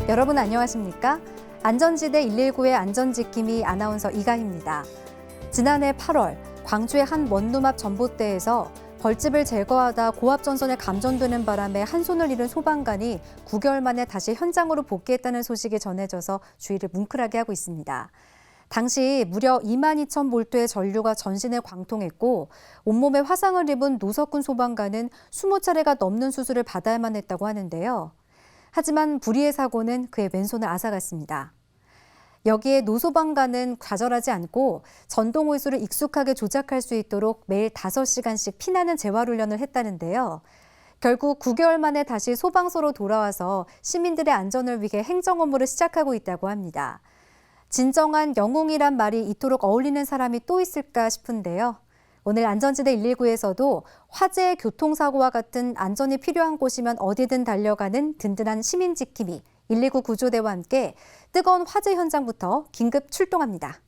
여러분 안녕하십니까? 안전지대 119의 안전지킴이 아나운서 이가희입니다. 지난해 8월 광주의 한 원룸 앞 전봇대에서 벌집을 제거하다 고압전선에 감전되는 바람에 한 손을 잃은 소방관이 9개월 만에 다시 현장으로 복귀했다는 소식이 전해져서 주의를 뭉클하게 하고 있습니다. 당시 무려 22,000볼트의 전류가 전신에 관통했고 온몸에 화상을 입은 노석훈 소방관은 20차례가 넘는 수술을 받아야만 했다고 하는데요. 하지만 불의의 사고는 그의 왼손을 앗아갔습니다. 여기에 노 소방관은 좌절하지 않고 전동 호수를 익숙하게 조작할 수 있도록 매일 5시간씩 피나는 재활훈련을 했다는데요. 결국 9개월 만에 다시 소방서로 돌아와서 시민들의 안전을 위해 행정 업무를 시작하고 있다고 합니다. 진정한 영웅이란 말이 이토록 어울리는 사람이 또 있을까 싶은데요. 오늘 안전지대 119에서도 화재, 교통사고와 같은 안전이 필요한 곳이면 어디든 달려가는 든든한 시민 지킴이 119 구조대와 함께 뜨거운 화재 현장부터 긴급 출동합니다.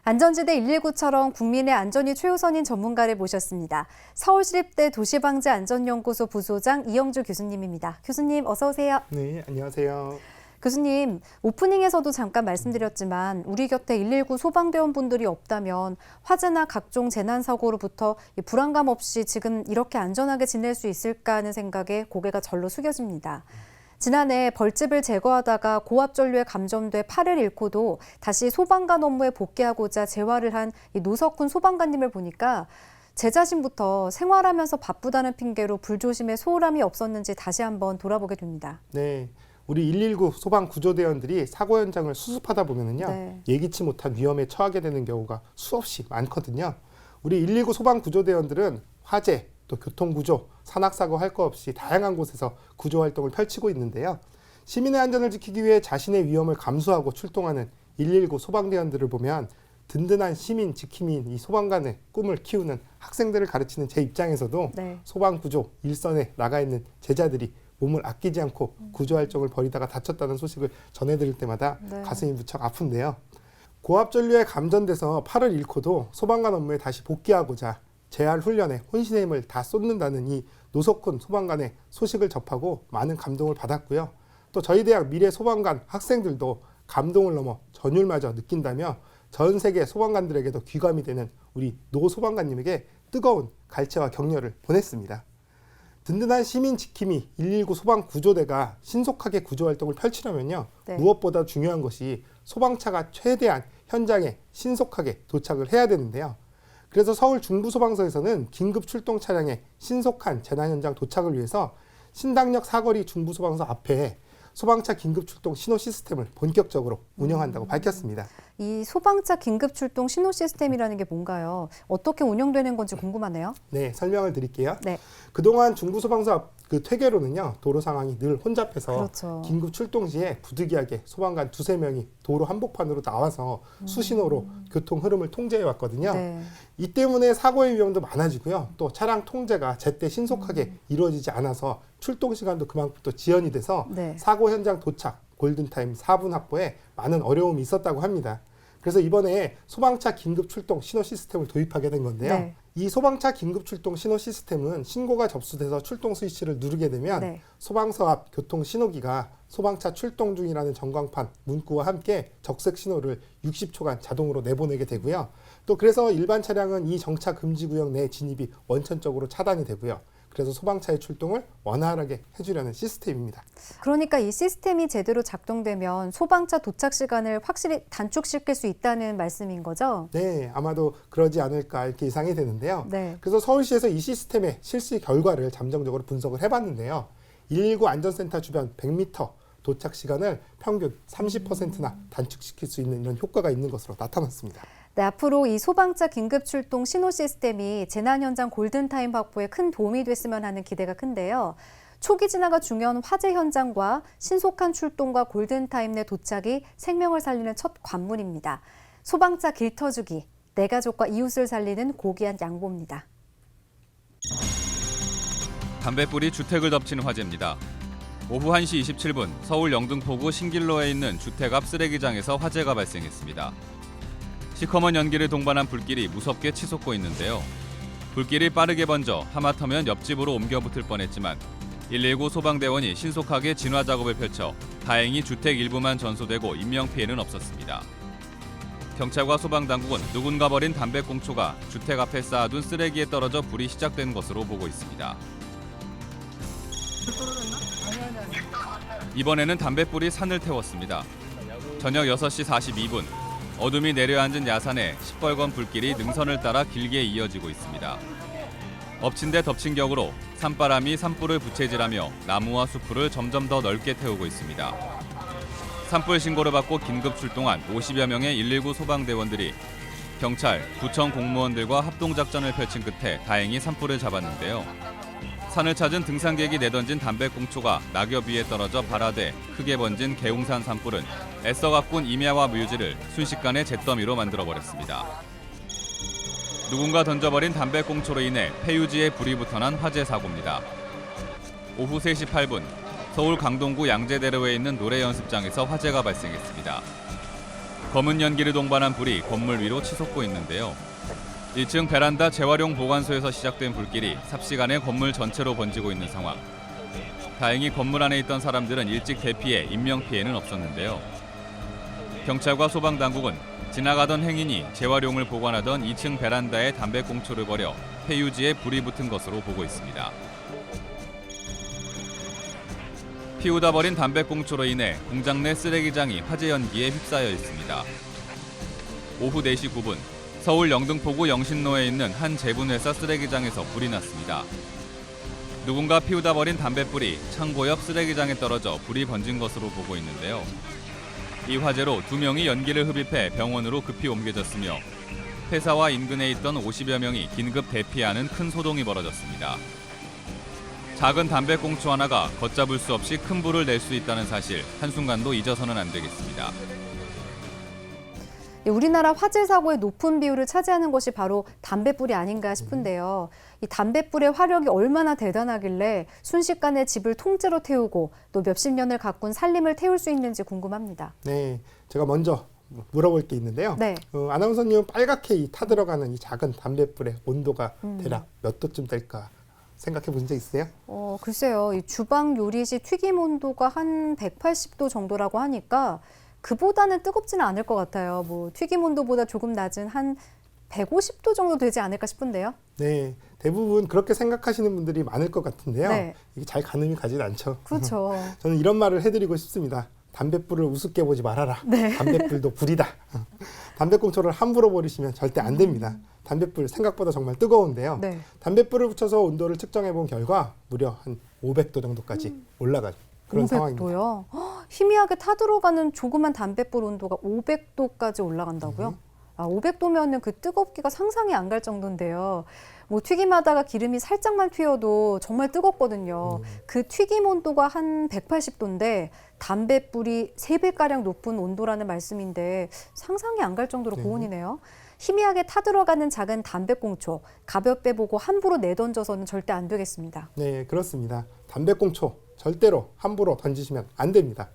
안전지대 119처럼 국민의 안전이 최우선인 전문가를 모셨습니다. 서울시립대 도시방재안전연구소 부소장 이영주 교수님입니다. 교수님 어서 오세요. 네, 안녕하세요. 교수님, 오프닝에서도 잠깐 말씀드렸지만 우리 곁에 119 소방대원분들이 없다면 화재나 각종 재난사고로부터 불안감 없이 지금 이렇게 안전하게 지낼 수 있을까 하는 생각에 고개가 절로 숙여집니다. 지난해 벌집을 제거하다가 고압전류에 감전돼 팔을 잃고도 다시 소방관 업무에 복귀하고자 재활을 한 이 노석훈 소방관님을 보니까 제 자신부터 생활하면서 바쁘다는 핑계로 불조심에 소홀함이 없었는지 다시 한번 돌아보게 됩니다. 네, 우리 119 소방구조대원들이 사고 현장을 수습하다 보면은요, 예기치 못한 위험에 처하게 되는 경우가 수없이 많거든요. 우리 119 소방구조대원들은 화재, 또 교통구조, 산악사고 할 거 없이 다양한 곳에서 구조활동을 펼치고 있는데요. 시민의 안전을 지키기 위해 자신의 위험을 감수하고 출동하는 119 소방대원들을 보면 든든한 시민 지킴이인 이 소방관의 꿈을 키우는 학생들을 가르치는 제 입장에서도 소방구조 일선에 나가 있는 제자들이 몸을 아끼지 않고 구조활동을 벌이다가 다쳤다는 소식을 전해드릴 때마다 가슴이 무척 아픈데요. 고압전류에 감전돼서 팔을 잃고도 소방관 업무에 다시 복귀하고자 재활 훈련에 혼신의 힘을 다 쏟는다는 이 노석훈 소방관의 소식을 접하고 많은 감동을 받았고요. 또 저희 대학 미래 소방관 학생들도 감동을 넘어 전율마저 느낀다며 전 세계 소방관들에게도 귀감이 되는 우리 노 소방관님에게 뜨거운 갈채와 격려를 보냈습니다. 든든한 시민 지킴이 119 소방구조대가 신속하게 구조활동을 펼치려면요. 무엇보다 중요한 것이 소방차가 최대한 현장에 신속하게 도착을 해야 되는데요. 그래서 서울 중부소방서에서는 긴급 출동 차량의 신속한 재난 현장 도착을 위해서 신당역 사거리 중부소방서 앞에 소방차 긴급 출동 신호 시스템을 본격적으로 운영한다고 밝혔습니다. 이 소방차 긴급 출동 신호 시스템이라는 게 뭔가요? 어떻게 운영되는 건지 궁금하네요. 네, 설명을 드릴게요. 그동안 중부소방서 앞 그 퇴계로는요, 도로 상황이 늘 혼잡해서 긴급 출동 시에 부득이하게 소방관 2~3명이 도로 한복판으로 나와서 수신호로 교통 흐름을 통제해 왔거든요. 이 때문에 사고의 위험도 많아지고요. 또 차량 통제가 제때 신속하게 이루어지지 않아서 출동 시간도 그만큼 또 지연이 돼서 사고 현장 도착, 골든타임 4분 확보에 많은 어려움이 있었다고 합니다. 그래서 이번에 소방차 긴급 출동 신호 시스템을 도입하게 된 건데요. 이 소방차 긴급 출동 신호 시스템은 신고가 접수돼서 출동 스위치를 누르게 되면 소방서 앞 교통 신호기가 소방차 출동 중이라는 전광판 문구와 함께 적색 신호를 60초간 자동으로 내보내게 되고요. 또 그래서 일반 차량은 이 정차 금지 구역 내 진입이 원천적으로 차단이 되고요. 그래서 소방차의 출동을 원활하게 해주려는 시스템입니다. 그러니까 이 시스템이 제대로 작동되면 소방차 도착 시간을 확실히 단축시킬 수 있다는 말씀인 거죠? 네, 아마도 그러지 않을까 이렇게 예상이 되는데요. 그래서 서울시에서 이 시스템의 실시 결과를 잠정적으로 분석을 해봤는데요. 119 안전센터 주변 100m 도착 시간을 평균 30%나 단축시킬 수 있는 이런 효과가 있는 것으로 나타났습니다. 네, 앞으로 이 소방차 긴급 출동 신호 시스템이 재난 현장 골든타임 확보에 큰 도움이 됐으면 하는 기대가 큰데요. 초기 진화가 중요한 화재 현장과 신속한 출동과 골든타임 내 도착이 생명을 살리는 첫 관문입니다. 소방차 길터주기, 내 가족과 이웃을 살리는 고귀한 양보입니다. 담뱃불이 주택을 덮친 화재입니다. 오후 1시 27분 서울 영등포구 신길로에 있는 주택 앞 쓰레기장에서 화재가 발생했습니다. 시커먼 연기를 동반한 불길이 무섭게 치솟고 있는데요. 불길이 빠르게 번져 하마터면 옆집으로 옮겨 붙을 뻔했지만 119 소방대원이 신속하게 진화 작업을 펼쳐 다행히 주택 일부만 전소되고 인명피해는 없었습니다. 경찰과 소방당국은 누군가 버린 담배꽁초가 주택 앞에 쌓아둔 쓰레기에 떨어져 불이 시작된 것으로 보고 있습니다. 이번에는 담뱃불이 산을 태웠습니다. 저녁 6시 42분 어둠이 내려앉은 야산에 시뻘건 불길이 능선을 따라 길게 이어지고 있습니다. 엎친 데 덮친 격으로 산바람이 산불을 부채질하며 나무와 숲을 점점 더 넓게 태우고 있습니다. 산불 신고를 받고 긴급 출동한 50여 명의 119 소방대원들이 경찰, 구청 공무원들과 합동작전을 펼친 끝에 다행히 산불을 잡았는데요. 산을 찾은 등산객이 내던진 담배꽁초가 낙엽 위에 떨어져 발아돼 크게 번진 계웅산 산불은 애써 가꾼 임야와 묘지를 순식간에 잿더미로 만들어버렸습니다. 누군가 던져버린 담배꽁초로 인해 폐유지에 불이 붙어난 화재 사고입니다. 오후 3시 8분 서울 강동구 양재대로에 있는 노래 연습장에서 화재가 발생했습니다. 검은 연기를 동반한 불이 건물 위로 치솟고 있는데요. 1층 베란다 재활용 보관소에서 시작된 불길이 삽시간에 건물 전체로 번지고 있는 상황. 다행히 건물 안에 있던 사람들은 일찍 대피해 인명피해는 없었는데요. 경찰과 소방당국은 지나가던 행인이 재활용을 보관하던 2층 베란다에 담배꽁초를 버려 폐유지에 불이 붙은 것으로 보고 있습니다. 피우다 버린 담배꽁초로 인해 공장 내 쓰레기장이 화재 연기에 휩싸여 있습니다. 오후 4시 9분 서울 영등포구 영신로에 있는 한 제분회사 쓰레기장에서 불이 났습니다. 누군가 피우다 버린 담뱃불이 창고 옆 쓰레기장에 떨어져 불이 번진 것으로 보고 있는데요. 이 화재로 2명이 연기를 흡입해 병원으로 급히 옮겨졌으며 회사와 인근에 있던 50여 명이 긴급 대피하는 큰 소동이 벌어졌습니다. 작은 담배꽁초 하나가 걷잡을 수 없이 큰 불을 낼 수 있다는 사실 한순간도 잊어서는 안 되겠습니다. 우리나라 화재 사고의 높은 비율을 차지하는 것이 바로 담뱃불이 아닌가 싶은데요. 이 담뱃불의 화력이 얼마나 대단하길래 순식간에 집을 통째로 태우고 또 몇십 년을 가꾼 살림을 태울 수 있는지 궁금합니다. 네, 제가 먼저 물어볼 게 있는데요. 네. 아나운서님은 빨갛게 타들어가는 이 작은 담뱃불의 온도가 대략 몇 도쯤 될까 생각해 보신 적 있으세요? 글쎄요. 이 주방 요리 시 튀김 온도가 한 180도 정도라고 하니까 그보다는 뜨겁지는 않을 것 같아요. 뭐 튀김 온도보다 조금 낮은 한 150도 정도 되지 않을까 싶은데요. 네, 대부분 그렇게 생각하시는 분들이 많을 것 같은데요. 네. 이게 잘 가늠이 가진 않죠. 그렇죠. 저는 이런 말을 해드리고 싶습니다. 담뱃불을 우습게 보지 말아라. 네. 담뱃불도 불이다. 담배꽁초를 함부로 버리시면 절대 안 됩니다. 담뱃불 생각보다 정말 뜨거운데요. 네. 담뱃불을 붙여서 온도를 측정해 본 결과 무려 한 500도 정도까지 올라가는 그런 500도요? 상황입니다. 희미하게 타들어가는 조그만 담뱃불 온도가 500도까지 올라간다고요? 500도면은 그 뜨겁기가 상상이 안 갈 정도인데요. 뭐 튀김하다가 기름이 살짝만 튀어도 정말 뜨겁거든요. 그 튀김 온도가 한 180도인데 담뱃불이 3배가량 높은 온도라는 말씀인데 상상이 안 갈 정도로 고온이네요. 희미하게 타들어가는 작은 담배꽁초, 가볍게 보고 함부로 내던져서는 절대 안 되겠습니다. 네, 그렇습니다. 담배꽁초 절대로 함부로 던지시면 안 됩니다.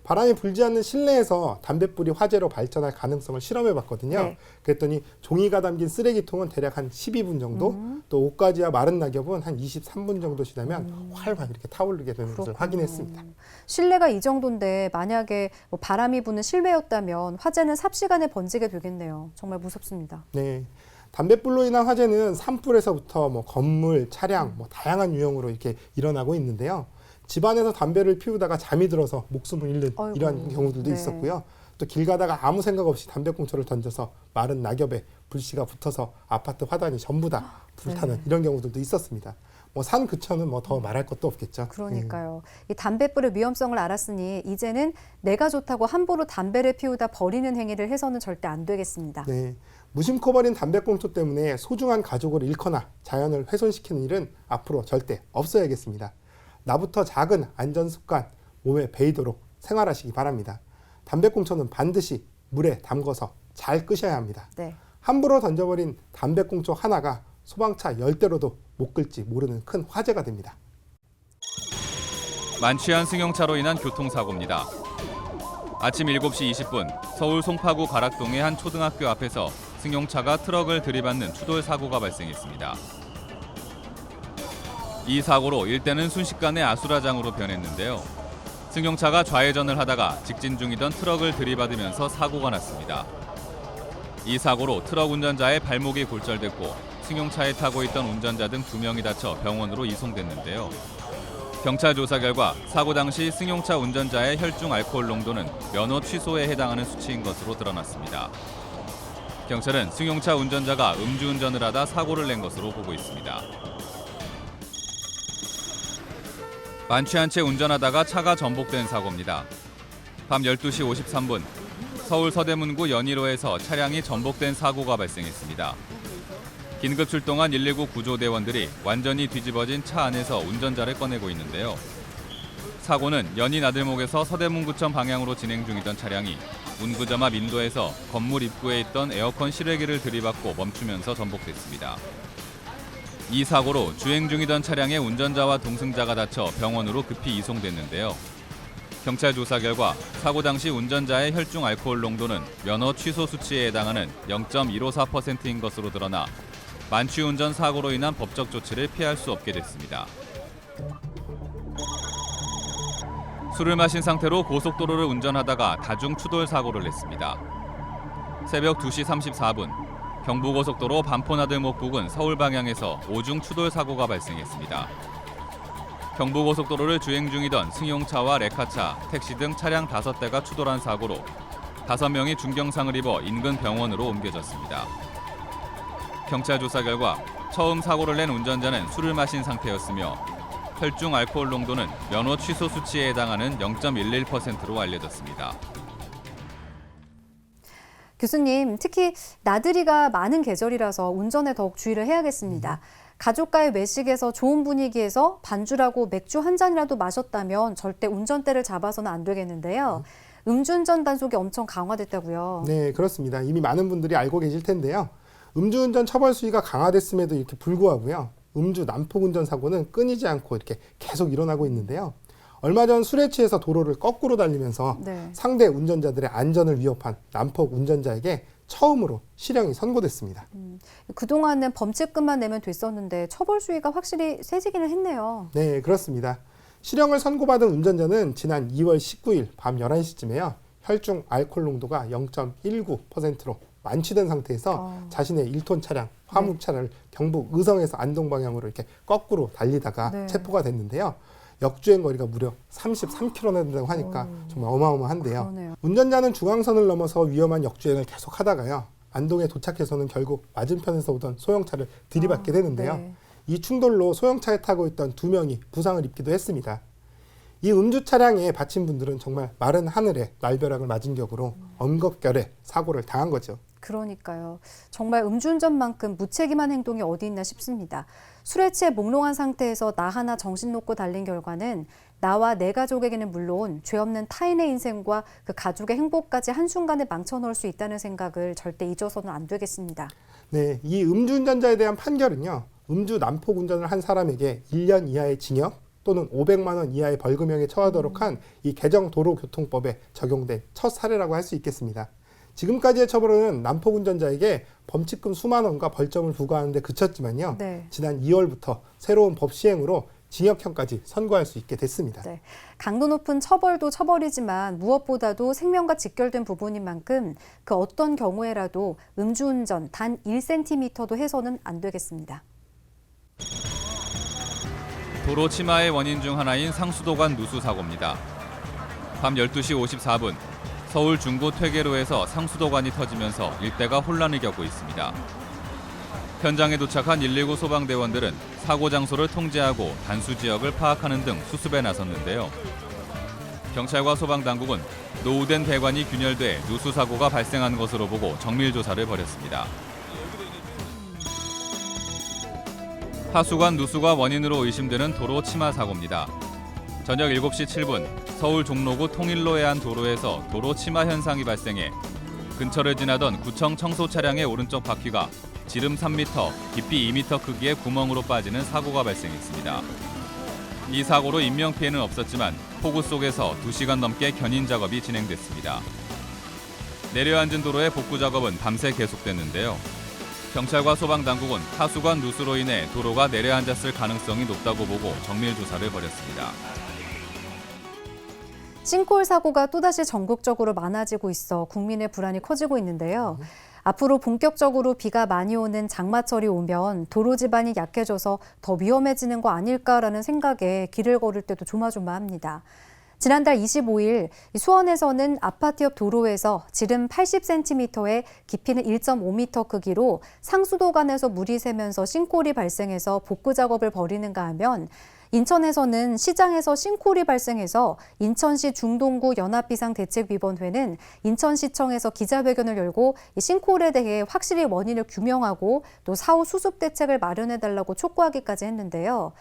바람이 불지 않는 실내에서 담뱃불이 화재로 발전할 가능성을 실험해 봤거든요. 네. 그랬더니 종이가 담긴 쓰레기통은 대략 한 12분 정도, 또 옷가지와 마른 낙엽은 한 23분 정도 지나면 활활 이렇게 타오르게 되는 것을 확인했습니다. 실내가 이 정도인데 만약에 뭐 바람이 부는 실외였다면 화재는 삽시간에 번지게 되겠네요. 정말 무섭습니다. 네. 담뱃불로 인한 화재는 산불에서부터 뭐 건물, 차량, 뭐 다양한 유형으로 이렇게 일어나고 있는데요. 집안에서 담배를 피우다가 잠이 들어서 목숨을 잃는 이러한 경우들도 있었고요. 또 길 가다가 아무 생각 없이 담배꽁초를 던져서 마른 낙엽에 불씨가 붙어서 아파트 화단이 전부 다 불타는 이런 경우들도 있었습니다. 뭐 산 근처는 뭐 더 말할 것도 없겠죠. 그러니까요. 이 담뱃불의 위험성을 알았으니 이제는 내가 좋다고 함부로 담배를 피우다 버리는 행위를 해서는 절대 안 되겠습니다. 네. 무심코 버린 담배꽁초 때문에 소중한 가족을 잃거나 자연을 훼손시키는 일은 앞으로 절대 없어야겠습니다. 나부터 작은 안전습관 몸에 배이도록 생활하시기 바랍니다. 담배꽁초는 반드시 물에 담궈서 잘 끄셔야 합니다. 네. 함부로 던져버린 담배꽁초 하나가 소방차 10대로도 못 끌지 모르는 큰 화재가 됩니다. 만취한 승용차로 인한 교통사고입니다. 아침 7시 20분 서울 송파구 가락동의 한 초등학교 앞에서 승용차가 트럭을 들이받는 추돌 사고가 발생했습니다. 이 사고로 일대는 순식간에 아수라장으로 변했는데요. 승용차가 좌회전을 하다가 직진 중이던 트럭을 들이받으면서 사고가 났습니다. 이 사고로 트럭 운전자의 발목이 골절됐고 승용차에 타고 있던 운전자 등 2명이 다쳐 병원으로 이송됐는데요. 경찰 조사 결과 사고 당시 승용차 운전자의 혈중 알코올 농도는 면허 취소에 해당하는 수치인 것으로 드러났습니다. 경찰은 승용차 운전자가 음주운전을 하다 사고를 낸 것으로 보고 있습니다. 만취한 채 운전하다가 차가 전복된 사고입니다. 밤 12시 53분 서울 서대문구 연희로에서 차량이 전복된 사고가 발생했습니다. 긴급 출동한 119 구조대원들이 완전히 뒤집어진 차 안에서 운전자를 꺼내고 있는데요. 사고는 연희 나들목에서 서대문구청 방향으로 진행 중이던 차량이 운구점 앞 인도에서 건물 입구에 있던 에어컨 실외기를 들이받고 멈추면서 전복됐습니다. 이 사고로 주행 중이던 차량의 운전자와 동승자가 다쳐 병원으로 급히 이송됐는데요. 경찰 조사 결과 사고 당시 운전자의 혈중 알코올 농도는 면허 취소 수치에 해당하는 0.154%인 것으로 드러나 만취운전 사고로 인한 법적 조치를 피할 수 없게 됐습니다. 술을 마신 상태로 고속도로를 운전하다가 다중 추돌 사고를 냈습니다. 새벽 2시 34분 경부고속도로 반포나들목 부근 서울 방향에서 오중 추돌 사고가 발생했습니다. 경부고속도로를 주행 중이던 승용차와 레카차, 택시 등 차량 5대가 추돌한 사고로 5명이 중경상을 입어 인근 병원으로 옮겨졌습니다. 경찰 조사 결과 처음 사고를 낸 운전자는 술을 마신 상태였으며 혈중 알코올 농도는 면허 취소 수치에 해당하는 0.11%로 알려졌습니다. 교수님, 특히 나들이가 많은 계절이라서 운전에 더욱 주의를 해야겠습니다. 가족과의 외식에서 좋은 분위기에서 반주라고 맥주 한 잔이라도 마셨다면 절대 운전대를 잡아서는 안 되겠는데요. 음주운전 단속이 엄청 강화됐다고요. 네, 그렇습니다. 이미 많은 분들이 알고 계실 텐데요. 음주운전 처벌 수위가 강화됐음에도 이렇게 불구하고요. 음주 난폭운전 사고는 끊이지 않고 이렇게 계속 일어나고 있는데요. 얼마 전 술에 취해서 도로를 거꾸로 달리면서 네. 상대 운전자들의 안전을 위협한 난폭 운전자에게 처음으로 실형이 선고됐습니다. 그동안은 범칙금만 내면 됐었는데 처벌 수위가 확실히 세지기는 했네요. 네, 그렇습니다. 실형을 선고받은 운전자는 지난 2월 19일 밤 11시쯤에요. 혈중 알코올 농도가 0.19%로 만취된 상태에서 자신의 1톤 차량, 화물차를 경북 의성에서 안동 방향으로 이렇게 거꾸로 달리다가 네. 체포가 됐는데요. 역주행 거리가 무려 33km나 된다고 하니까 정말 어마어마한데요. 그러네요. 운전자는 중앙선을 넘어서 위험한 역주행을 계속 하다가요. 안동에 도착해서는 결국 맞은편에서 오던 소형차를 들이받게 되는데요. 네. 이 충돌로 소형차에 타고 있던 2명이 부상을 입기도 했습니다. 이 음주 차량에 받친 분들은 정말 마른 하늘에 날벼락을 맞은 격으로 엄격결에 사고를 당한 거죠. 그러니까요. 정말 음주운전만큼 무책임한 행동이 어디 있나 싶습니다. 술에 취해 몽롱한 상태에서 나 하나 정신 놓고 달린 결과는 나와 내 가족에게는 물론 죄 없는 타인의 인생과 그 가족의 행복까지 한순간에 망쳐놓을 수 있다는 생각을 절대 잊어서는 안 되겠습니다. 네, 이 음주운전자에 대한 판결은요. 음주 난폭 운전을 한 사람에게 1년 이하의 징역 또는 500만 원 이하의 벌금형에 처하도록 한 이 개정 도로교통법에 적용된 첫 사례라고 할 수 있겠습니다. 지금까지의 처벌은 난폭 운전자에게 범칙금 수만 원과 벌점을 부과하는 데 그쳤지만요. 네. 지난 2월부터 새로운 법 시행으로 징역형까지 선고할 수 있게 됐습니다. 네. 강도 높은 처벌도 처벌이지만 무엇보다도 생명과 직결된 부분인 만큼 그 어떤 경우에라도 음주운전 단 1cm도 해서는 안 되겠습니다. 도로 치마의 원인 중 하나인 상수도관 누수 사고입니다. 밤 12시 54분 서울 중구 퇴계로에서 상수도관이 터지면서 일대가 혼란을 겪고 있습니다. 현장에 도착한 119 소방대원들은 사고 장소를 통제하고 단수 지역을 파악하는 등 수습에 나섰는데요. 경찰과 소방당국은 노후된 배관이 균열돼 누수 사고가 발생한 것으로 보고 정밀 조사를 벌였습니다. 하수관 누수가 원인으로 의심되는 도로 치마 사고입니다. 저녁 7시 7분 서울 종로구 통일로 해안 도로에서 도로 침하 현상이 발생해 근처를 지나던 구청 청소 차량의 오른쪽 바퀴가 지름 3m, 깊이 2m 크기의 구멍으로 빠지는 사고가 발생했습니다. 이 사고로 인명피해는 없었지만 폭우 속에서 2시간 넘게 견인 작업이 진행됐습니다. 내려앉은 도로의 복구 작업은 밤새 계속됐는데요. 경찰과 소방당국은 하수관 누수로 인해 도로가 내려앉았을 가능성이 높다고 보고 정밀 조사를 벌였습니다. 싱크홀 사고가 또다시 전국적으로 많아지고 있어 국민의 불안이 커지고 있는데요. 앞으로 본격적으로 비가 많이 오는 장마철이 오면 도로 지반이 약해져서 더 위험해지는 거 아닐까라는 생각에 길을 걸을 때도 조마조마합니다. 지난달 25일 수원에서는 아파트 옆 도로에서 지름 80cm에 깊이는 1.5m 크기로 상수도관에서 물이 새면서 싱크홀이 발생해서 복구 작업을 벌이는가 하면 인천에서는 시장에서 싱크홀이 발생해서 인천시 중동구 연합비상대책위원회는 인천시청에서 기자회견을 열고 이 싱크홀에 대해 확실히 원인을 규명하고 또 사후 수습 대책을 마련해달라고 촉구하기까지 했는데요.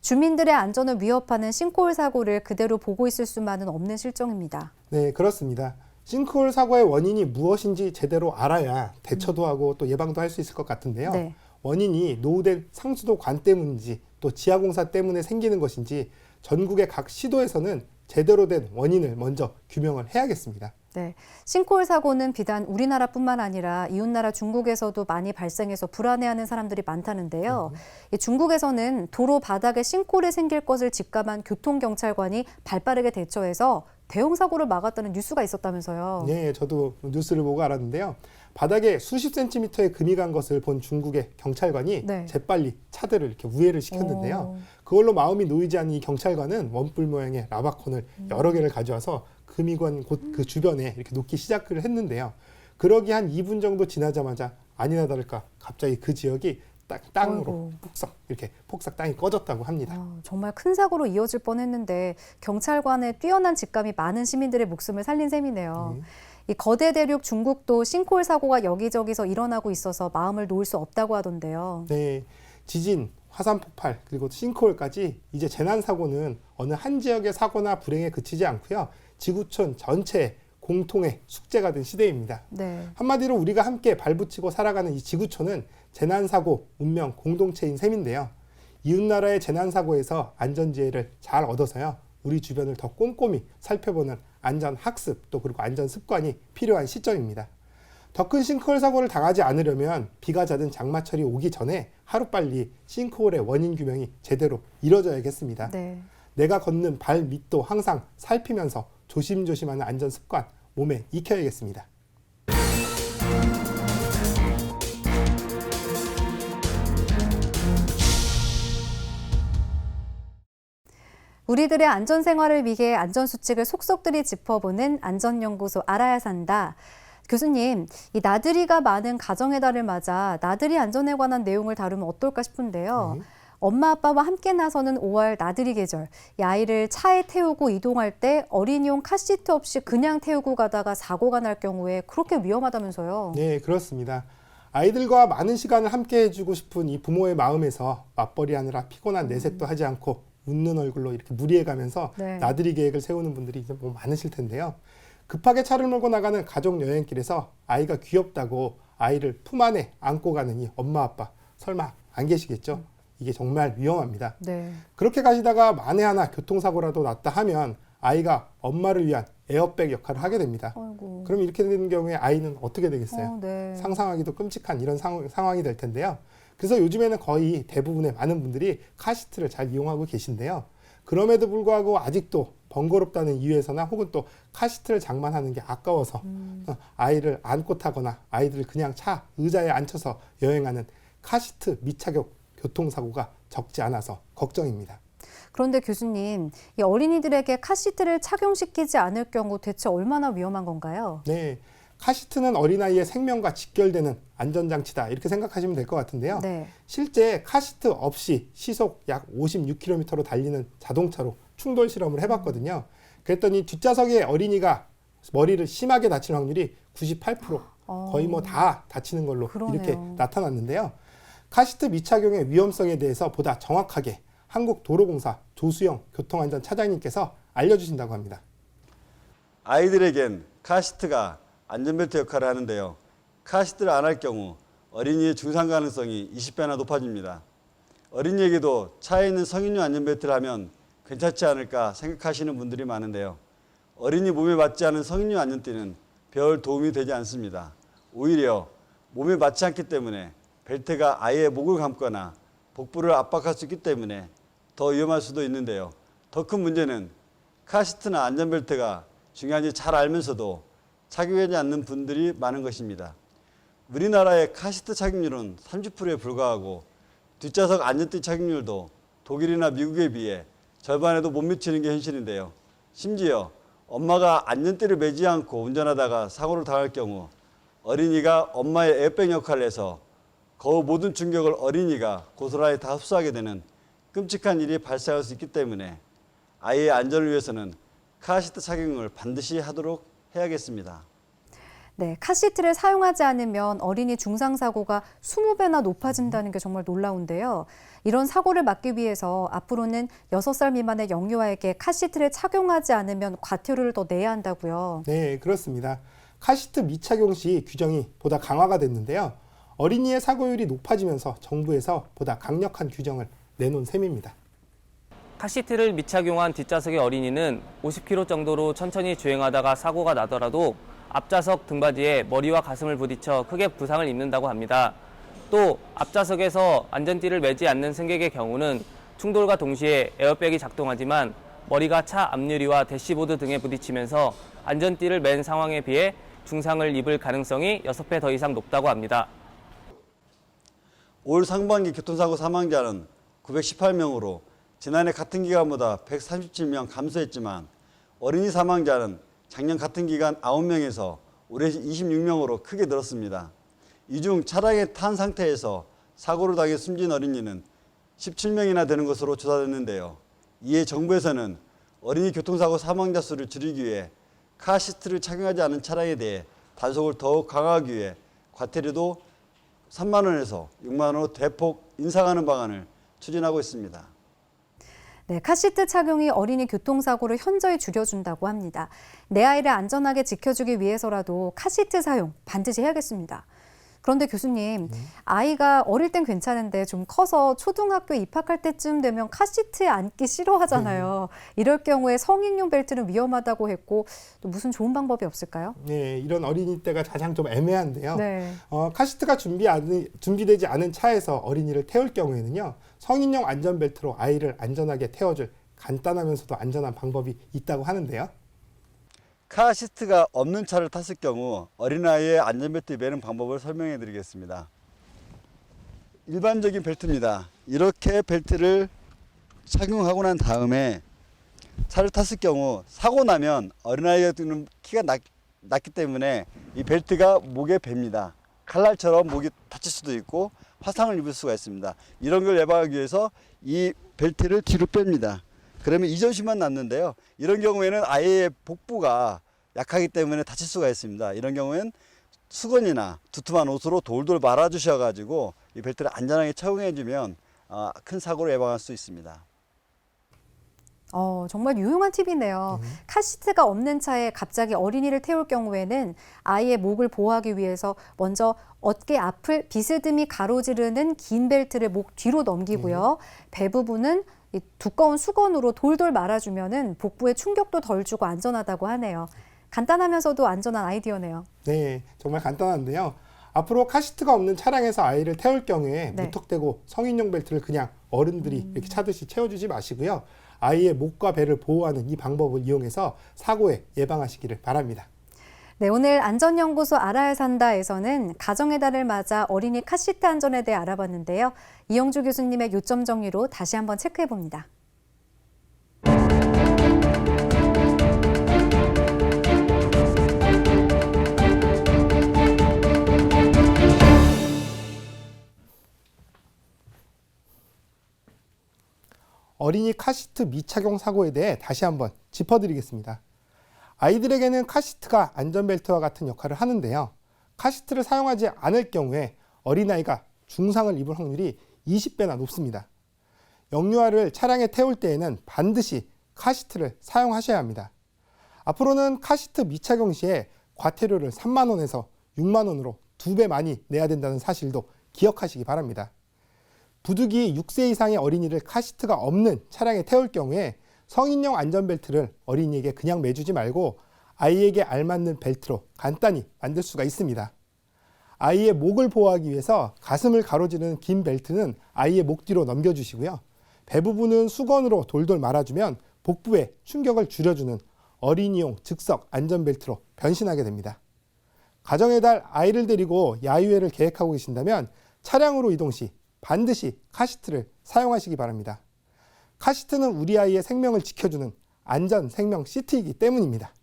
주민들의 안전을 위협하는 싱크홀 사고를 그대로 보고 있을 수만은 없는 실정입니다. 네, 그렇습니다. 싱크홀 사고의 원인이 무엇인지 제대로 알아야 대처도 하고 또 예방도 할 수 있을 것 같은데요. 네. 원인이 노후된 상수도 관 때문인지 또 지하공사 때문에 생기는 것인지 전국의 각 시도에서는 제대로 된 원인을 먼저 규명을 해야겠습니다. 네, 싱크홀 사고는 비단 우리나라뿐만 아니라 이웃나라 중국에서도 많이 발생해서 불안해하는 사람들이 많다는데요. 중국에서는 도로 바닥에 싱크홀이 생길 것을 직감한 교통경찰관이 발빠르게 대처해서 대형 사고를 막았다는 뉴스가 있었다면서요. 네, 저도 뉴스를 보고 알았는데요. 바닥에 수십 센티미터의 금이 간 것을 본 중국의 경찰관이 네. 재빨리 차들을 이렇게 우회를 시켰는데요. 그걸로 마음이 놓이지 않은 이 경찰관은 원뿔 모양의 라바콘을 여러 개를 가져와서 금이 간 곳 그 주변에 이렇게 놓기 시작을 했는데요. 그러기 한 2분 정도 지나자마자 아니나 다를까 갑자기 그 지역이 땅으로 폭삭 땅이 꺼졌다고 합니다. 정말 큰 사고로 이어질 뻔했는데 경찰관의 뛰어난 직감이 많은 시민들의 목숨을 살린 셈이네요. 이 거대 대륙 중국도 싱크홀 사고가 여기저기서 일어나고 있어서 마음을 놓을 수 없다고 하던데요. 네, 지진, 화산 폭발 그리고 싱크홀까지 이제 재난 사고는 어느 한 지역의 사고나 불행에 그치지 않고요. 지구촌 전체의 공통의 숙제가 된 시대입니다. 네. 한마디로 우리가 함께 발붙이고 살아가는 이 지구촌은 재난사고 운명 공동체인 셈인데요. 이웃나라의 재난사고에서 안전지혜를 잘 얻어서요. 우리 주변을 더 꼼꼼히 살펴보는 안전학습 또 그리고 안전습관이 필요한 시점입니다. 더 큰 싱크홀 사고를 당하지 않으려면 비가 잦은 장마철이 오기 전에 하루빨리 싱크홀의 원인 규명이 제대로 이뤄져야겠습니다. 네. 내가 걷는 발 밑도 항상 살피면서 조심조심하는 안전습관 몸에 익혀야겠습니다. 우리들의 안전생활을 위해 안전수칙을 속속들이 짚어보는 안전연구소 알아야 산다. 교수님, 이 나들이가 많은 가정의 달을 맞아 나들이 안전에 관한 내용을 다루면 어떨까 싶은데요. 엄마 아빠와 함께 나서는 5월 나들이 계절. 이 아이를 차에 태우고 이동할 때 어린이용 카시트 없이 그냥 태우고 가다가 사고가 날 경우에 그렇게 위험하다면서요. 네, 그렇습니다. 아이들과 많은 시간을 함께 해주고 싶은 이 부모의 마음에서 맞벌이 하느라 피곤한 내색도 하지 않고 웃는 얼굴로 이렇게 무리해가면서 네. 나들이 계획을 세우는 분들이 이제 뭐 많으실 텐데요. 급하게 차를 몰고 나가는 가족 여행길에서 아이가 귀엽다고 아이를 품 안에 안고 가는 이 엄마 아빠 설마 안 계시겠죠? 이게 정말 위험합니다. 네. 그렇게 가시다가 만에 하나 교통사고라도 났다 하면 아이가 엄마를 위한 에어백 역할을 하게 됩니다. 아이고. 그럼 이렇게 되는 경우에 아이는 어떻게 되겠어요? 네. 상상하기도 끔찍한 이런 상황이 될 텐데요. 그래서 요즘에는 거의 대부분의 많은 분들이 카시트를 잘 이용하고 계신데요. 그럼에도 불구하고 아직도 번거롭다는 이유에서나 혹은 또 카시트를 장만하는 게 아까워서 아이를 안고 타거나 아이들을 그냥 차 의자에 앉혀서 여행하는 카시트 미착용 교통사고가 적지 않아서 걱정입니다. 그런데 교수님, 이 어린이들에게 카시트를 착용시키지 않을 경우 대체 얼마나 위험한 건가요? 네, 카시트는 어린아이의 생명과 직결되는 안전장치다 이렇게 생각하시면 될 것 같은데요. 네. 실제 카시트 없이 시속 약 56km로 달리는 자동차로 충돌 실험을 해봤거든요. 그랬더니 뒷좌석에 어린이가 머리를 심하게 다칠 확률이 98%, 거의 뭐 다 다치는 걸로 그러네요. 이렇게 나타났는데요. 카시트 미착용의 위험성에 대해서 보다 정확하게 한국도로공사 조수영 교통안전차장님께서 알려주신다고 합니다. 아이들에겐 카시트가 안전벨트 역할을 하는데요. 카시트를 안 할 경우 어린이의 중상 가능성이 20배나 높아집니다. 어린이에게도 차에 있는 성인용 안전벨트를 하면 괜찮지 않을까 생각하시는 분들이 많은데요. 어린이 몸에 맞지 않은 성인용 안전띠는 별 도움이 되지 않습니다. 오히려 몸에 맞지 않기 때문에 벨트가 아이의 목을 감거나 복부를 압박할 수 있기 때문에 더 위험할 수도 있는데요. 더 큰 문제는 카시트나 안전벨트가 중요한지 잘 알면서도 착용하지 않는 분들이 많은 것입니다. 우리나라의 카시트 착용률은 30%에 불과하고 뒷좌석 안전띠 착용률도 독일이나 미국에 비해 절반에도 못 미치는 게 현실인데요. 심지어 엄마가 안전띠를 매지 않고 운전하다가 사고를 당할 경우 어린이가 엄마의 에어백 역할을 해서 거의 모든 충격을 어린이가 고스란히 다 흡수하게 되는 끔찍한 일이 발생할 수 있기 때문에 아이의 안전을 위해서는 카시트 착용을 반드시 하도록 해야겠습니다. 네, 카시트를 사용하지 않으면 어린이 중상사고가 20배나 높아진다는 게 정말 놀라운데요. 이런 사고를 막기 위해서 앞으로는 6살 미만의 영유아에게 카시트를 착용하지 않으면 과태료를 더 내야 한다고요. 네, 그렇습니다. 카시트 미착용 시 규정이 보다 강화가 됐는데요. 어린이의 사고율이 높아지면서 정부에서 보다 강력한 규정을 내놓은 셈입니다. 카시트를 미착용한 뒷좌석의 어린이는 50km 정도로 천천히 주행하다가 사고가 나더라도 앞좌석 등받이에 머리와 가슴을 부딪혀 크게 부상을 입는다고 합니다. 또 앞좌석에서 안전띠를 매지 않는 승객의 경우는 충돌과 동시에 에어백이 작동하지만 머리가 차 앞유리와 대시보드 등에 부딪히면서 안전띠를 맨 상황에 비해 중상을 입을 가능성이 6배 더 이상 높다고 합니다. 올 상반기 교통사고 사망자는 918명으로 지난해 같은 기간보다 137명 감소했지만 어린이 사망자는 작년 같은 기간 9명에서 올해 26명으로 크게 늘었습니다. 이 중 차량에 탄 상태에서 사고를 당해 숨진 어린이는 17명이나 되는 것으로 조사됐는데요. 이에 정부에서는 어린이 교통사고 사망자 수를 줄이기 위해 카시트를 착용하지 않은 차량에 대해 단속을 더욱 강화하기 위해 과태료도 3만 원에서 6만 원으로 대폭 인상하는 방안을 추진하고 있습니다. 네, 카시트 착용이 어린이 교통사고를 현저히 줄여준다고 합니다. 내 아이를 안전하게 지켜주기 위해서라도 카시트 사용 반드시 해야겠습니다. 그런데 교수님, 아이가 어릴 땐 괜찮은데 좀 커서 초등학교 입학할 때쯤 되면 카시트에 앉기 싫어하잖아요. 이럴 경우에 성인용 벨트는 위험하다고 했고 또 무슨 좋은 방법이 없을까요? 네, 이런 어린이 때가 가장 좀 애매한데요. 네. 카시트가 준비되지 않은 차에서 어린이를 태울 경우에는요. 성인용 안전벨트로 아이를 안전하게 태워줄 간단하면서도 안전한 방법이 있다고 하는데요. 카시트가 없는 차를 탔을 경우 어린아이의 안전벨트 매는 방법을 설명해 드리겠습니다. 일반적인 벨트입니다. 이렇게 벨트를 착용하고 난 다음에 차를 탔을 경우 사고 나면 어린아이가 드는 키가 낮기 때문에 이 벨트가 목에 뱁니다. 칼날처럼 목이 다칠 수도 있고 화상을 입을 수가 있습니다. 이런 걸 예방하기 위해서 이 벨트를 뒤로 뺍니다. 그러면 이전신만 남는데요. 이런 경우에는 아이의 복부가 약하기 때문에 다칠 수가 있습니다. 이런 경우에는 수건이나 두툼한 옷으로 돌돌 말아주셔가지고 이 벨트를 안전하게 착용해주면 큰 사고를 예방할 수 있습니다. 정말 유용한 팁이네요. 카시트가 없는 차에 갑자기 어린이를 태울 경우에는 아이의 목을 보호하기 위해서 먼저 어깨 앞을 비스듬히 가로지르는 긴 벨트를 목 뒤로 넘기고요. 배 부분은 이 두꺼운 수건으로 돌돌 말아주면은 복부에 충격도 덜 주고 안전하다고 하네요. 간단하면서도 안전한 아이디어네요. 네, 정말 간단한데요. 앞으로 카시트가 없는 차량에서 아이를 태울 경우에 네. 무턱대고 성인용 벨트를 그냥 어른들이 이렇게 차듯이 채워주지 마시고요. 아이의 목과 배를 보호하는 이 방법을 이용해서 사고에 예방하시기를 바랍니다. 네, 오늘 안전연구소 알아야 산다에서는 가정의 달을 맞아 어린이 카시트 안전에 대해 알아봤는데요. 이영주 교수님의 요점 정리로 다시 한번 체크해 봅니다. 어린이 카시트 미착용 사고에 대해 다시 한번 짚어드리겠습니다. 아이들에게는 카시트가 안전벨트와 같은 역할을 하는데요. 카시트를 사용하지 않을 경우에 어린아이가 중상을 입을 확률이 20배나 높습니다. 영유아를 차량에 태울 때에는 반드시 카시트를 사용하셔야 합니다. 앞으로는 카시트 미착용 시에 과태료를 3만 원에서 6만 원으로 2배 많이 내야 된다는 사실도 기억하시기 바랍니다. 부득이 6세 이상의 어린이를 카시트가 없는 차량에 태울 경우에 성인용 안전벨트를 어린이에게 그냥 매주지 말고 아이에게 알맞는 벨트로 간단히 만들 수가 있습니다. 아이의 목을 보호하기 위해서 가슴을 가로지르는 긴 벨트는 아이의 목 뒤로 넘겨주시고요. 배 부분은 수건으로 돌돌 말아주면 복부에 충격을 줄여주는 어린이용 즉석 안전벨트로 변신하게 됩니다. 가정의 달 아이를 데리고 야유회를 계획하고 계신다면 차량으로 이동 시 반드시 카시트를 사용하시기 바랍니다. 카시트는 우리 아이의 생명을 지켜주는 안전 생명 시트이기 때문입니다.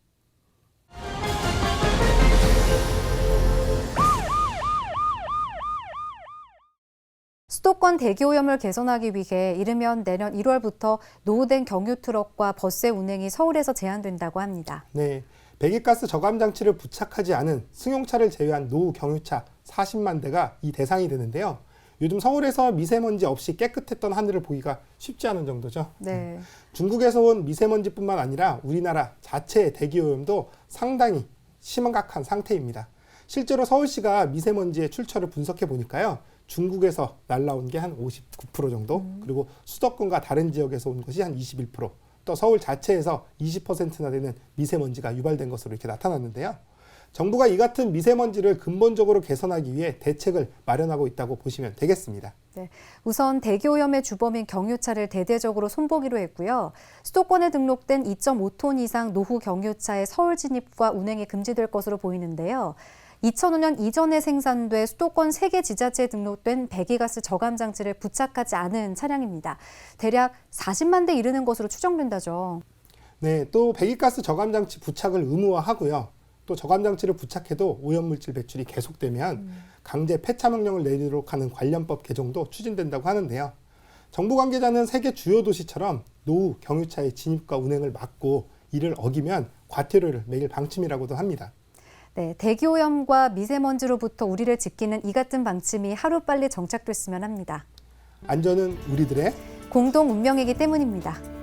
수도권 대기오염을 개선하기 위해 이르면 내년 1월부터 노후된 경유트럭과 버스의 운행이 서울에서 제한된다고 합니다. 네, 배기가스 저감 장치를 부착하지 않은 승용차를 제외한 노후 경유차 40만 대가 이 대상이 되는데요. 요즘 서울에서 미세먼지 없이 깨끗했던 하늘을 보기가 쉽지 않은 정도죠. 네. 중국에서 온 미세먼지뿐만 아니라 우리나라 자체의 대기오염도 상당히 심각한 상태입니다. 실제로 서울시가 미세먼지의 출처를 분석해 보니까요. 중국에서 날라온 게 한 59% 정도, 그리고 수도권과 다른 지역에서 온 것이 한 21%, 또 서울 자체에서 20%나 되는 미세먼지가 유발된 것으로 이렇게 나타났는데요. 정부가 이 같은 미세먼지를 근본적으로 개선하기 위해 대책을 마련하고 있다고 보시면 되겠습니다. 네, 우선 대기오염의 주범인 경유차를 대대적으로 손보기로 했고요. 수도권에 등록된 2.5톤 이상 노후 경유차의 서울 진입과 운행이 금지될 것으로 보이는데요. 2005년 이전에 생산돼 수도권 3개 지자체에 등록된 배기가스 저감 장치를 부착하지 않은 차량입니다. 대략 40만 대 이르는 것으로 추정된다죠. 네, 또 배기가스 저감 장치 부착을 의무화하고요. 또 저감 장치를 부착해도 오염물질 배출이 계속되면 강제 폐차 명령을 내리도록 하는 관련법 개정도 추진된다고 하는데요. 정부 관계자는 세계 주요 도시처럼 노후 경유차의 진입과 운행을 막고 이를 어기면 과태료를 매길 방침이라고도 합니다. 네, 대기오염과 미세먼지로부터 우리를 지키는 이 같은 방침이 하루빨리 정착됐으면 합니다. 안전은 우리들의 공동 운명이기 때문입니다.